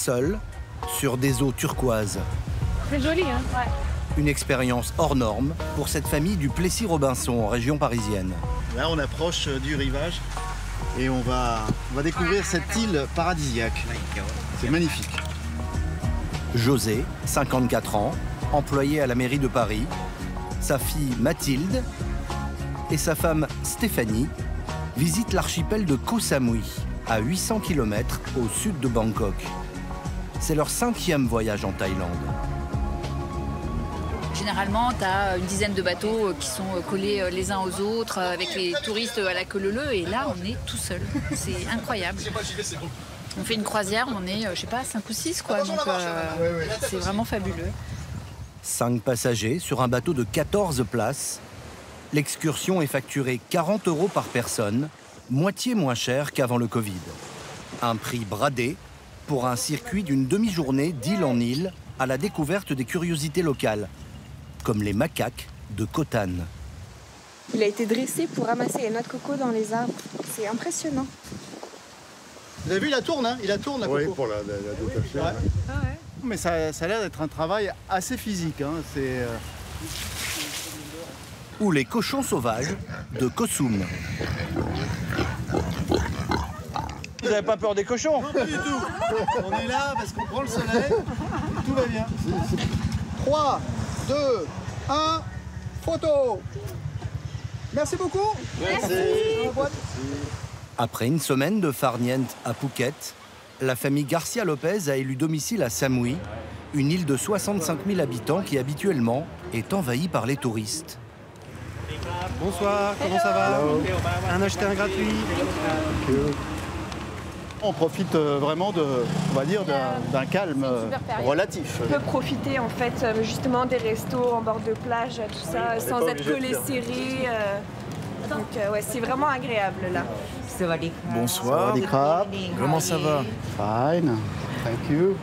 seul sur des eaux turquoises. C'est joli, hein? Ouais. Une expérience hors norme pour cette famille du Plessis-Robinson en région parisienne. Là, on approche du rivage et on va découvrir cette île paradisiaque. C'est magnifique. José, 54 ans, employé à la mairie de Paris, sa fille Mathilde et sa femme Stéphanie visitent l'archipel de Koh Samui, à 800 km au sud de Bangkok. C'est leur 5e voyage en Thaïlande. Généralement, tu as une dizaine de bateaux qui sont collés les uns aux autres, avec les touristes à la queue leu-leu, et là, on est tout seul. C'est incroyable. On fait une croisière, on est, je sais pas, 5 ou 6, quoi. Donc, c'est vraiment fabuleux. 5 passagers sur un bateau de 14 places. L'excursion est facturée 40 € par personne, moitié moins cher qu'avant le Covid. Un prix bradé pour un circuit d'une demi-journée d'île en île à la découverte des curiosités locales, comme les macaques de Koh Tan. Il a été dressé pour ramasser les noix de coco dans les arbres. C'est impressionnant. Vous avez vu, il tourne, hein? Il tourne la coco. Oui, pour la détection. Ouais. Ah ouais. Mais ça a l'air d'être un travail assez physique. Hein. C'est Ou les cochons sauvages de Koh Soum. Vous n'avez pas peur des cochons? Non, pas du tout. On est là parce qu'on prend le soleil. Tout va bien. 3, 2, 1, photo. Merci beaucoup. Merci. Après une semaine de farniente à Phuket, la famille Garcia Lopez a élu domicile à Samui, une île de 65 000 habitants qui habituellement est envahie par les touristes. Bonsoir, comment ça va? Un acheté, un gratuit. On profite vraiment on va dire, d'un calme relatif. On peut profiter en fait justement des restos en bord de plage, tout ça, sans être collé serré. Donc ouais, c'est vraiment agréable là. Bonsoir. Comment ça va? Fine, thank you.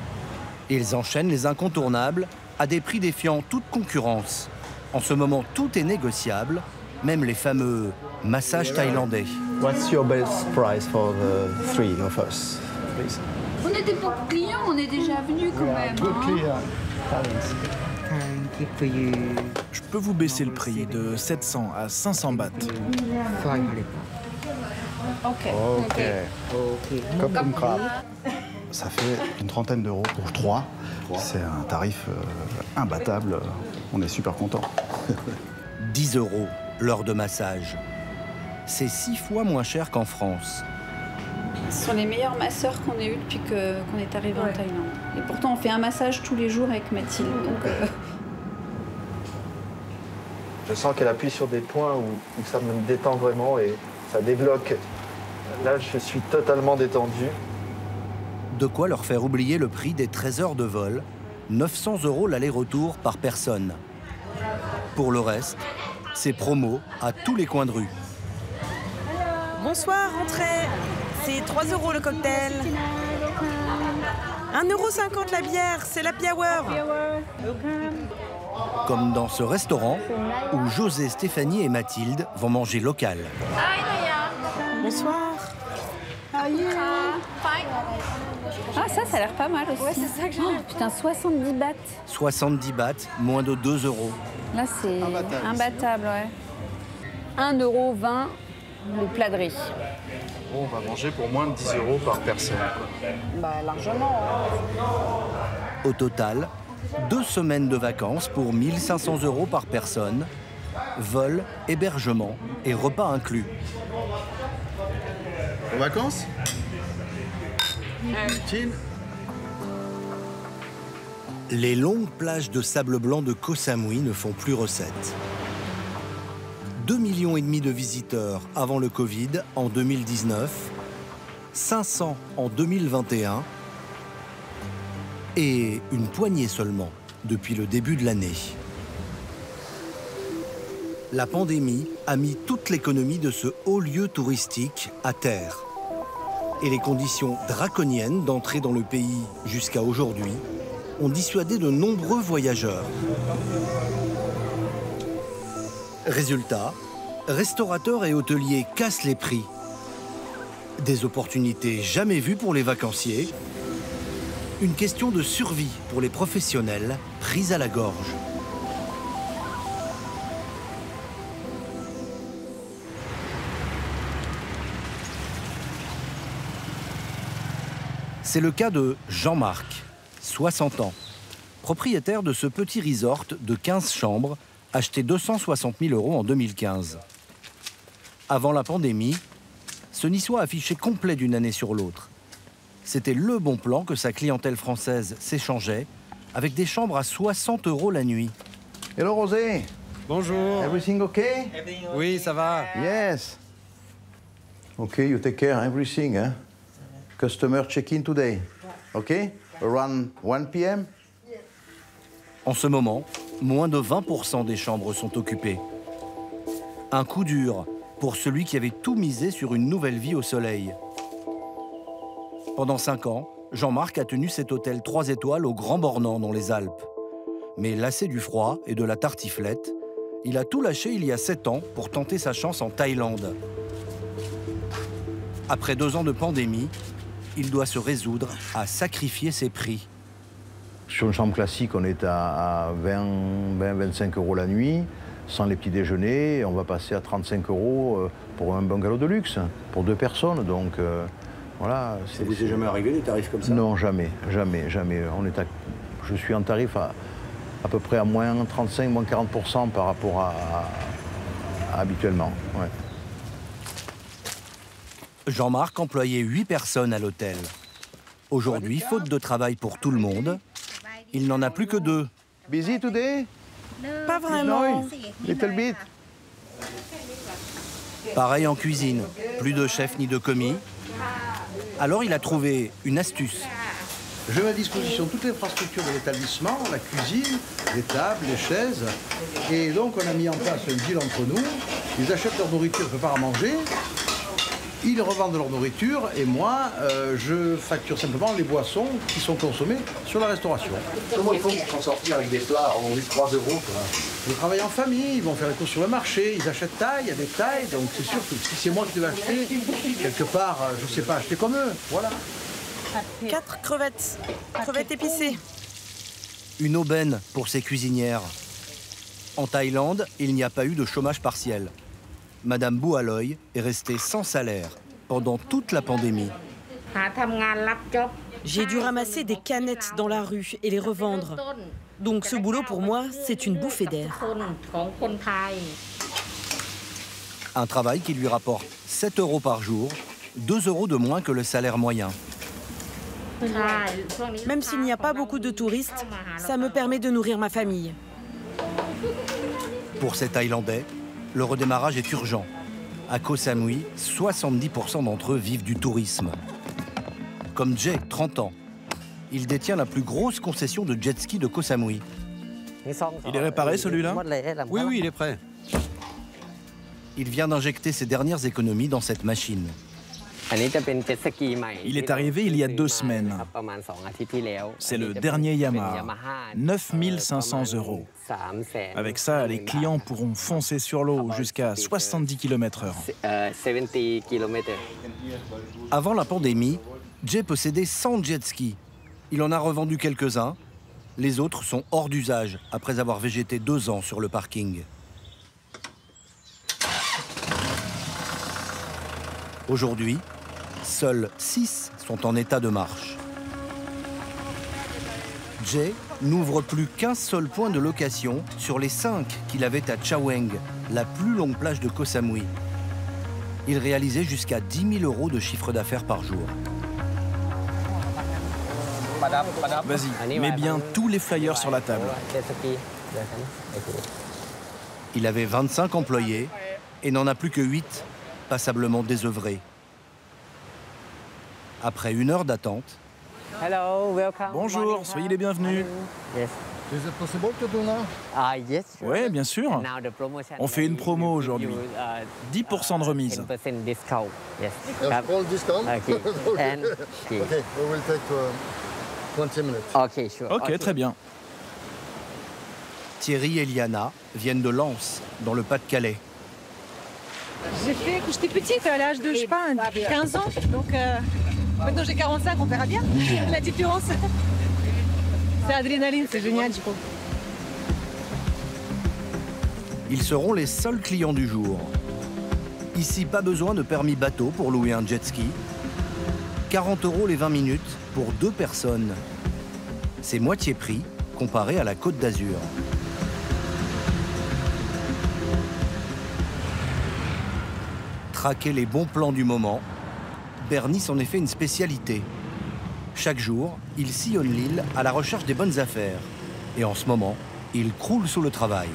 Ils enchaînent les incontournables à des prix défiant toute concurrence. En ce moment, tout est négociable, même les fameux massages thaïlandais. What's your best price for the 3 of us, please? On est des bons clients, on est déjà venus quand même. Je peux vous baisser le prix de 700 à 500 bahts. Ok. Comme crabe. Ça fait une trentaine d'euros pour 3. C'est un tarif imbattable. On est super contents. 10 € l'heure de massage. C'est 6 fois moins cher qu'en France. Ce sont les meilleurs masseurs qu'on ait eu depuis qu'on est arrivé en Thaïlande. Et pourtant, on fait un massage tous les jours avec Mathilde. Donc, Je sens qu'elle appuie sur des points où ça me détend vraiment et ça débloque. Là, je suis totalement détendu. De quoi leur faire oublier le prix des 13 heures de vol, 900 € l'aller-retour par personne. Pour le reste, c'est promo à tous les coins de rue. Bonsoir, entrez. C'est 3 € le cocktail. 1,50 € la bière, c'est l'happy hour. Comme dans ce restaurant où José, Stéphanie et Mathilde vont manger local. Bonsoir. ah, ça a l'air pas mal aussi. Ouais, c'est ça que j'ai vu. Putain, 70 bahts. 70 bahts, moins de 2 €. Là, c'est imbattable, ouais. 1,20 € le plat de riz. On va manger pour moins de 10 € par personne. Bah, largement. Au total, 2 semaines de vacances pour 1 500 € par personne, vol, hébergement et repas inclus. En vacances? Les longues plages de sable blanc de Koh Samui ne font plus recette. 2,5 millions de visiteurs avant le Covid en 2019, 500 en 2021 et une poignée seulement depuis le début de l'année. La pandémie a mis toute l'économie de ce haut lieu touristique à terre. Et les conditions draconiennes d'entrée dans le pays jusqu'à aujourd'hui ont dissuadé de nombreux voyageurs. Résultat, restaurateurs et hôteliers cassent les prix. Des opportunités jamais vues pour les vacanciers Une question de survie pour les professionnels pris à la gorge. C'est le cas de Jean-Marc, 60 ans, propriétaire de ce petit resort de 15 chambres, acheté 260 000 € en 2015. Avant la pandémie, ce Niçois affichait complet d'une année sur l'autre. C'était le bon plan que sa clientèle française s'échangeait, avec des chambres à 60 € la nuit. Hello Rosé. Bonjour. Everything okay? Oui, ça va. Yes. Okay, you take care everything, hein? Customer check-in today. Okay? Around 1 p.m. En ce moment, moins de 20% des chambres sont occupées. Un coup dur pour celui qui avait tout misé sur une nouvelle vie au soleil. Pendant 5 ans, Jean-Marc a tenu cet hôtel 3 étoiles au Grand Bornand dans les Alpes. Mais lassé du froid et de la tartiflette, il a tout lâché il y a 7 ans pour tenter sa chance en Thaïlande. Après 2 ans de pandémie, il doit se résoudre à sacrifier ses prix. Sur une chambre classique, on est à 20-25 € la nuit. Sans les petits déjeuners, on va passer à 35 € pour un bungalow de luxe, pour 2 personnes. Donc voilà. Ça vous est jamais arrivé des tarifs comme ça? Non, jamais, jamais, jamais. Je suis en tarif à peu près à moins 35, moins 40% par rapport à habituellement. Ouais. Jean-Marc employait 8 personnes à l'hôtel. Aujourd'hui, faute de travail pour tout le monde, il n'en a plus que 2. Busy today? Pas vraiment. No, little bit. Pareil en cuisine, plus de chef ni de commis. Alors il a trouvé une astuce. Je mets à disposition toute l'infrastructure de l'établissement, la cuisine, les tables, les chaises. Et donc on a mis en place un deal entre nous. Ils achètent leur nourriture, ils ne peuvent pas à manger. Ils revendent leur nourriture et moi, je facture simplement les boissons qui sont consommées sur la restauration. Comment ils font pour s'en sortir avec des plats à 3 €? Ils travaillent en famille, ils vont faire les courses sur le marché, ils achètent taille, avec taille, donc c'est sûr que si c'est moi qui devais acheter, quelque part, je ne sais pas acheter comme eux, voilà. 4 crevettes. Crevettes épicées. Une aubaine pour ces cuisinières. En Thaïlande, il n'y a pas eu de chômage partiel. Madame Boualoy est restée sans salaire pendant toute la pandémie. J'ai dû ramasser des canettes dans la rue et les revendre. Donc ce boulot pour moi, c'est une bouffée d'air. Un travail qui lui rapporte 7 € par jour, 2 € de moins que le salaire moyen. Même s'il n'y a pas beaucoup de touristes, ça me permet de nourrir ma famille. Pour ces Thaïlandais, le redémarrage est urgent. À Koh Samui, 70% d'entre eux vivent du tourisme. Comme Jay, 30 ans. Il détient la plus grosse concession de jet ski de Koh Samui. Il est réparé celui-là? Oui, oui, il est prêt. Il vient d'injecter ses dernières économies dans cette machine. Il est arrivé il y a 2 semaines. C'est le dernier Yamaha. 9 500 €. Avec ça, les clients pourront foncer sur l'eau jusqu'à 70 km/h. Avant la pandémie, Jay possédait 100 jet skis. Il en a revendu quelques-uns. Les autres sont hors d'usage après avoir végété 2 ans sur le parking. Aujourd'hui, seuls 6 sont en état de marche. Jay n'ouvre plus qu'un seul point de location sur les 5 qu'il avait à Chaweng, la plus longue plage de Koh Samui. Il réalisait jusqu'à 10 000 € de chiffre d'affaires par jour. Vas-y, mets bien tous les flyers sur la table. Il avait 25 employés et n'en a plus que 8, passablement désœuvrés. Après 1 heure d'attente... Bonjour, soyez les bienvenus. Oui, bien sûr. On fait une promo aujourd'hui. 10% de remise. Ok, très bien. Thierry et Liana viennent de Lens, dans le Pas-de-Calais. J'ai fait quand j'étais petite, à l'âge de, je sais pas, 15 ans. Donc maintenant j'ai 45, on verra bien la différence. C'est adrénaline, c'est génial, je trouve. Ils seront les seuls clients du jour. Ici, pas besoin de permis bateau pour louer un jet ski. 40 € les 20 minutes pour 2 personnes. C'est moitié prix comparé à la Côte d'Azur. Traquer les bons plans du moment, Bernie s'en est fait une spécialité. Chaque jour, il sillonne l'île à la recherche des bonnes affaires. Et en ce moment, il croule sous le travail.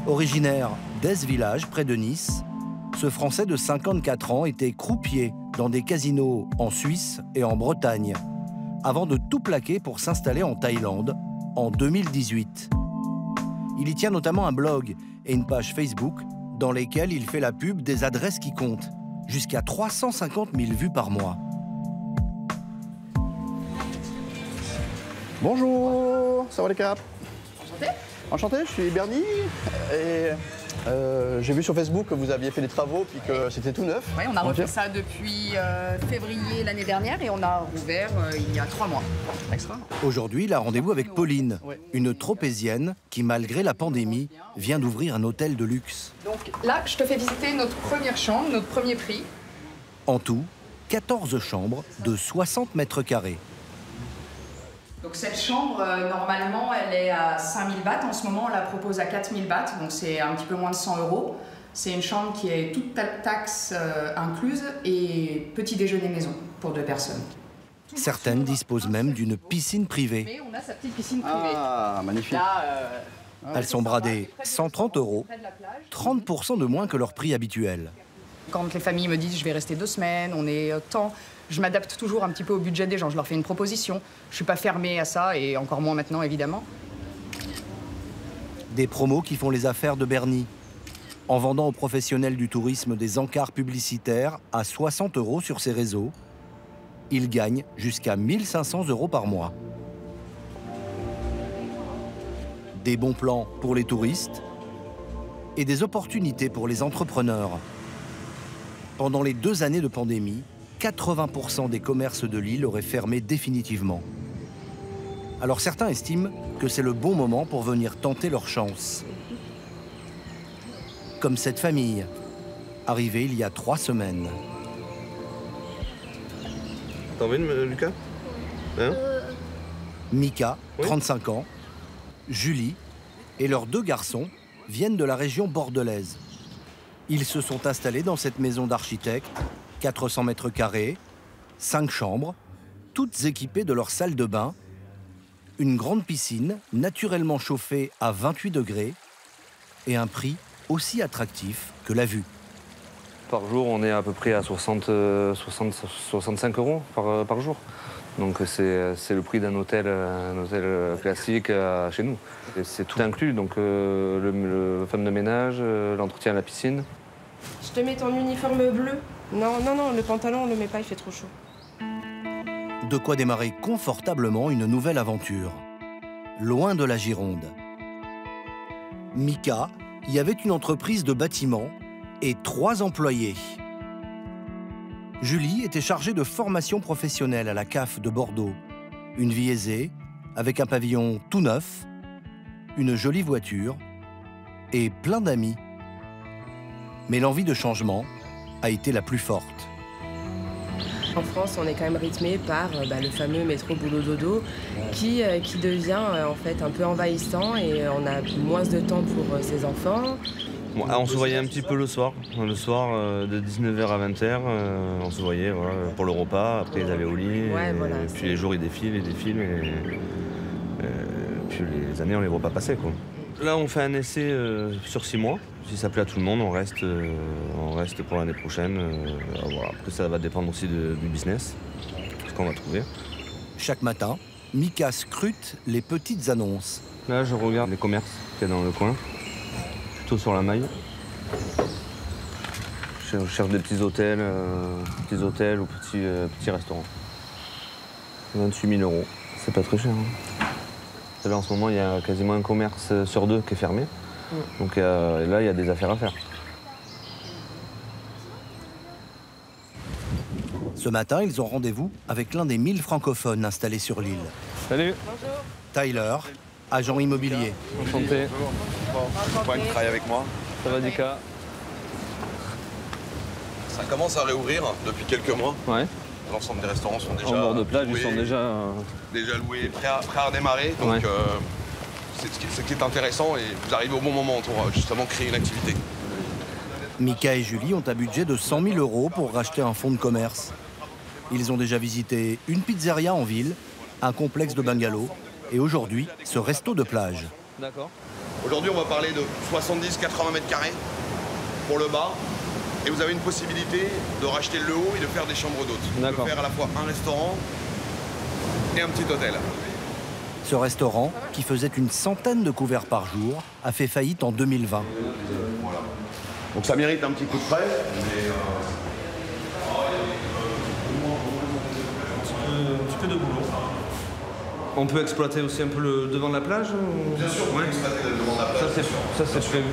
Originaire d'Es Village, près de Nice, ce Français de 54 ans était croupier dans des casinos en Suisse et en Bretagne, avant de tout plaquer pour s'installer en Thaïlande en 2018. Il y tient notamment un blog et une page Facebook dans lesquelles il fait la pub des adresses qui comptent, jusqu'à 350 000 vues par mois. Bonjour, ça va les caps? Enchanté. Enchanté, je suis Bernie et j'ai vu sur Facebook que vous aviez fait des travaux puis que c'était tout neuf. Oui, on a refait ça depuis février l'année dernière et on a rouvert il y a 3 mois. Extra. Aujourd'hui, il a rendez-vous avec Pauline, une tropézienne qui, malgré la pandémie, vient d'ouvrir un hôtel de luxe. Donc là, je te fais visiter notre première chambre, notre premier prix. En tout, 14 chambres de 60 mètres carrés. Donc cette chambre, normalement, elle est à 5000 bahts. En ce moment, on la propose à 4000 bahts, donc c'est un petit peu moins de 100 €. C'est une chambre qui est toute taxe incluse et petit déjeuner maison pour 2 personnes. Certaines disposent même d'une piscine privée. Mais on a sa petite piscine privée. Ah, magnifique. Là, Elles sont bradées 130 €, 30% de moins que leur prix habituel. Quand les familles me disent je vais rester 2 semaines, on est temps, je m'adapte toujours un petit peu au budget des gens. Je leur fais une proposition. Je ne suis pas fermée à ça et encore moins maintenant, évidemment. Des promos qui font les affaires de Bernie. En vendant aux professionnels du tourisme des encarts publicitaires à 60 € sur ses réseaux, il gagne jusqu'à 1 500 € par mois. Des bons plans pour les touristes et des opportunités pour les entrepreneurs. Pendant les 2 années de pandémie, 80% des commerces de l'île auraient fermé définitivement. Alors certains estiment que c'est le bon moment pour venir tenter leur chance. Comme cette famille, arrivée il y a 3 semaines. T'en veux une, Lucas? Hein? Mika, 35 ans, Julie et leurs 2 garçons viennent de la région bordelaise. Ils se sont installés dans cette maison d'architecte, 400 mètres carrés, 5 chambres, toutes équipées de leur salle de bain, une grande piscine naturellement chauffée à 28 degrés et un prix aussi attractif que la vue. Par jour, on est à peu près à 65 € par jour. Donc c'est le prix d'un hôtel classique chez nous. C'est tout inclus, donc le femme de ménage, l'entretien à la piscine. Je te mets ton uniforme bleu. Non, non, non, le pantalon, on le met pas, il fait trop chaud. De quoi démarrer confortablement une nouvelle aventure. Loin de la Gironde. Mika y avait une entreprise de bâtiment et 3 employés. Julie était chargée de formation professionnelle à la CAF de Bordeaux. Une vie aisée, avec un pavillon tout neuf, une jolie voiture et plein d'amis. Mais l'envie de changement a été la plus forte. En France, on est quand même rythmé par le fameux métro boulot dodo qui devient en fait un peu envahissant et on a moins de temps pour ses enfants. Bon, on se voyait un petit peu le soir de 19h à 20h, on se voyait voilà, pour le repas, après ils allaient au lit, ouais, voilà, et puis les jours ils défilent, et puis les années on les voit pas passer, quoi. Là on fait un essai sur 6 mois, si ça plaît à tout le monde on reste pour l'année prochaine, voilà. Après ça va dépendre aussi du business, ce qu'on va trouver. Chaque matin, Mika scrute les petites annonces. Là je regarde les commerces qu'il y a dans le coin. Plutôt sur la maille. Je cherche des petits hôtels ou petits restaurants. 28 000 €. C'est pas très cher. Hein. Là, en ce moment, il y a quasiment un commerce sur 2 qui est fermé. Donc là, il y a des affaires à faire. Ce matin, ils ont rendez-vous avec l'un des 1000 francophones installés sur l'île. Salut. Bonjour. Tyler, agent immobilier. Enchanté. Pourquoi tu travailles avec moi? Ça va, Dika? Ça commence à réouvrir depuis quelques mois. Ouais. L'ensemble des restaurants sont déjà en bord de plage, ils sont déjà loués, prêts à redémarrer. Donc ouais. C'est ce qui est intéressant et vous arrivez au bon moment pour justement créer une activité. Mika et Julie ont un budget de 100 000 € pour racheter un fonds de commerce. Ils ont déjà visité une pizzeria en ville, un complexe de bungalows et aujourd'hui, ce resto de plage. D'accord. Aujourd'hui, on va parler de 70-80 mètres carrés pour le bar. Et vous avez une possibilité de racheter le haut et de faire des chambres d'hôtes. De faire à la fois un restaurant et un petit hôtel. Ce restaurant, qui faisait une centaine de couverts par jour, a fait faillite en 2020. Voilà. Donc ça mérite un petit coup de prêt. Mais un petit peu de boulot. On peut exploiter aussi un peu le devant de la plage Bien sûr, on peut exploiter le devant de la plage.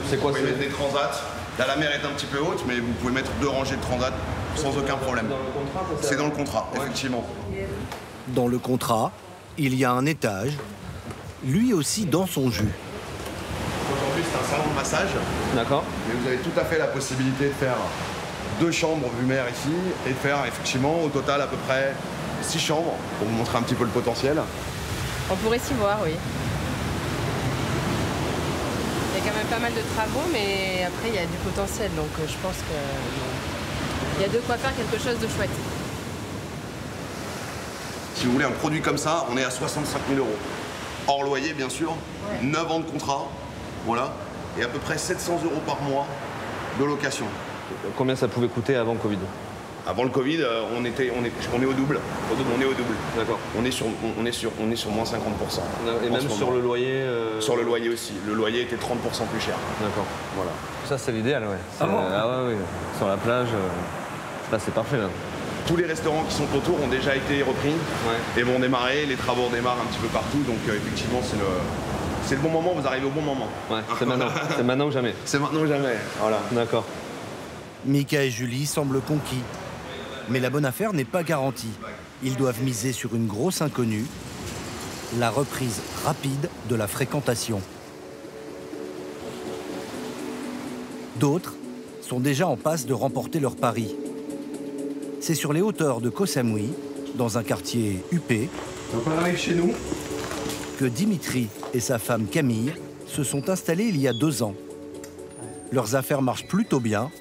C'est quoi? Vous pouvez mettre des transats. Là, la mer est un petit peu haute, mais vous pouvez mettre 2 rangées de transats sans aucun problème. C'est dans le contrat, effectivement. Dans le contrat, il y a un étage, lui aussi dans son jus. Aujourd'hui, c'est un salon de massage. D'accord. Mais vous avez tout à fait la possibilité de faire 2 chambres vue mer ici et de faire effectivement au total à peu près 6 chambres pour vous montrer un petit peu le potentiel. On pourrait s'y voir, oui. Il y a quand même pas mal de travaux, mais après il y a du potentiel, donc je pense qu'il y a de quoi faire quelque chose de chouette. Si vous voulez un produit comme ça, on est à 65 000 €. Hors loyer, bien sûr, ouais. 9 ans de contrat, voilà, et à peu près 700 € par mois de location. Combien ça pouvait coûter avant le Covid? Avant le Covid, on est au double. On est au double. D'accord. On est sur moins 50%. Et même sur le loyer Sur le loyer aussi. Le loyer était 30% plus cher. D'accord. Voilà. Ça, c'est l'idéal, ouais. Ah bon? Ouais. Sur la plage, là, c'est parfait, là. Tous les restaurants qui sont autour ont déjà été repris et vont démarrer. Les travaux démarrent un petit peu partout. Donc, effectivement, c'est le bon moment. Vous arrivez au bon moment. Ouais, c'est maintenant. C'est maintenant ou jamais. C'est maintenant ou jamais. Voilà. D'accord. Mika et Julie semblent conquis. Mais la bonne affaire n'est pas garantie. Ils doivent miser sur une grosse inconnue, la reprise rapide de la fréquentation. D'autres sont déjà en passe de remporter leur pari. C'est sur les hauteurs de Koh Samui, dans un quartier huppé, donc on arrive chez nous, que Dimitri et sa femme Camille se sont installés il y a 2 ans. Leurs affaires marchent plutôt bien.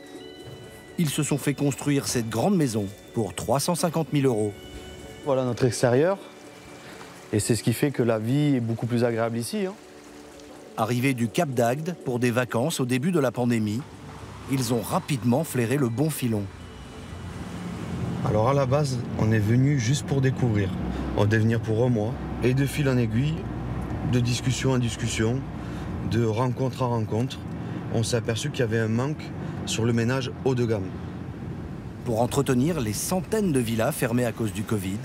Ils se sont fait construire cette grande maison pour 350 000 €. Voilà notre extérieur. Et c'est ce qui fait que la vie est beaucoup plus agréable ici. Arrivés du Cap d'Agde pour des vacances au début de la pandémie, ils ont rapidement flairé le bon filon. Alors à la base, on est venu juste pour découvrir. On devait venir pour un mois. Et de fil en aiguille, de discussion en discussion, de rencontre en rencontre, on s'est aperçu qu'il y avait un manque sur le ménage haut de gamme. Pour entretenir les centaines de villas fermées à cause du Covid,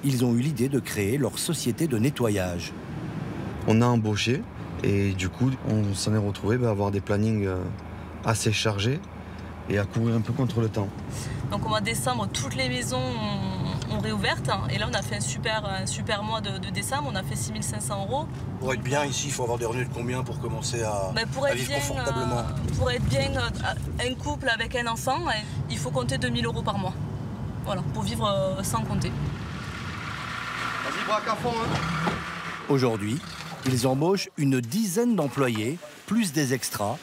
ils ont eu l'idée de créer leur société de nettoyage. On a embauché et du coup, on s'en est retrouvé à avoir des plannings assez chargés et à courir un peu contre le temps. Donc au mois de décembre, toutes les maisons ont réouvert et là on a fait un super mois de décembre, on a fait 6 500 €. Pour être bien ici, il faut avoir des revenus de combien pour commencer à vivre confortablement? Pour être bien un couple avec un enfant, il faut compter 2 000 € par mois. Voilà, pour vivre sans compter. Vas-y, braque à fond, hein. Aujourd'hui, ils embauchent une dizaine d'employés, plus des extras,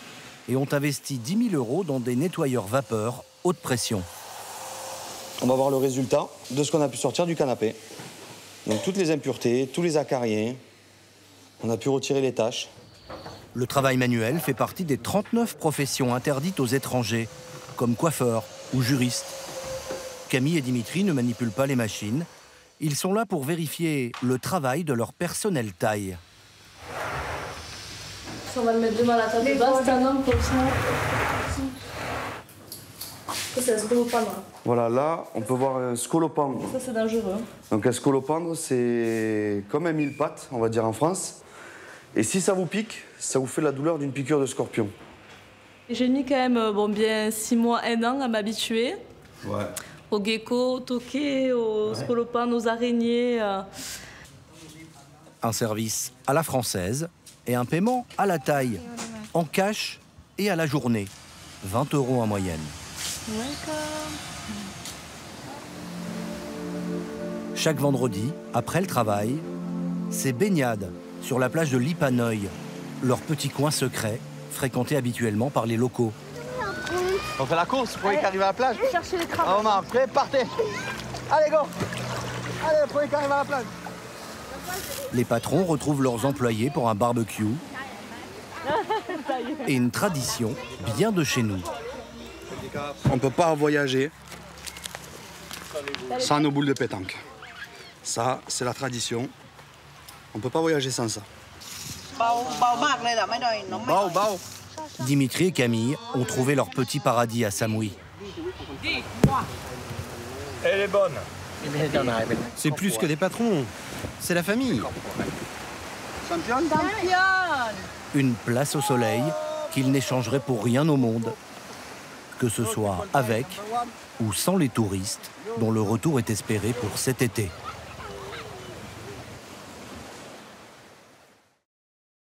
et ont investi 10 000 € dans des nettoyeurs vapeur haute pression. On va voir le résultat de ce qu'on a pu sortir du canapé. Donc toutes les impuretés, tous les acariens, on a pu retirer les taches. Le travail manuel fait partie des 39 professions interdites aux étrangers, comme coiffeur ou juriste. Camille et Dimitri ne manipulent pas les machines. Ils sont là pour vérifier le travail de leur personnel taille. On va le mettre devant la table basse, c'est un homme comme ça. C'est un scolopendre. Voilà, là, on peut voir un scolopendre. Ça, c'est dangereux. Donc un scolopendre, c'est comme un mille-pattes, on va dire en France. Et si ça vous pique, ça vous fait la douleur d'une piqûre de scorpion. J'ai mis quand même bien 6 mois, 1 an à m'habituer. Ouais. aux geckos, aux toquets, aux scolopendres, aux araignées. Un service à la française et un paiement à la taille, en cash et à la journée. 20 € en moyenne. Chaque vendredi, après le travail, c'est baignade sur la plage de Lipanoï, leur petit coin secret, fréquenté habituellement par les locaux. On fait la course pour les arriver à la plage. Cherchez les crabes. On a prêt, partez. Allez, go. Allez, le premier qui arrive à la plage. Les patrons retrouvent leurs employés pour un barbecue et une tradition bien de chez nous. On ne peut pas voyager sans nos boules de pétanque. Ça, c'est la tradition. On ne peut pas voyager sans ça. Bao, bao. Dimitri et Camille ont trouvé leur petit paradis à Samui. Elle est bonne. C'est plus que des patrons, c'est la famille. Une place au soleil qu'ils n'échangeraient pour rien au monde, que ce soit avec ou sans les touristes dont le retour est espéré pour cet été.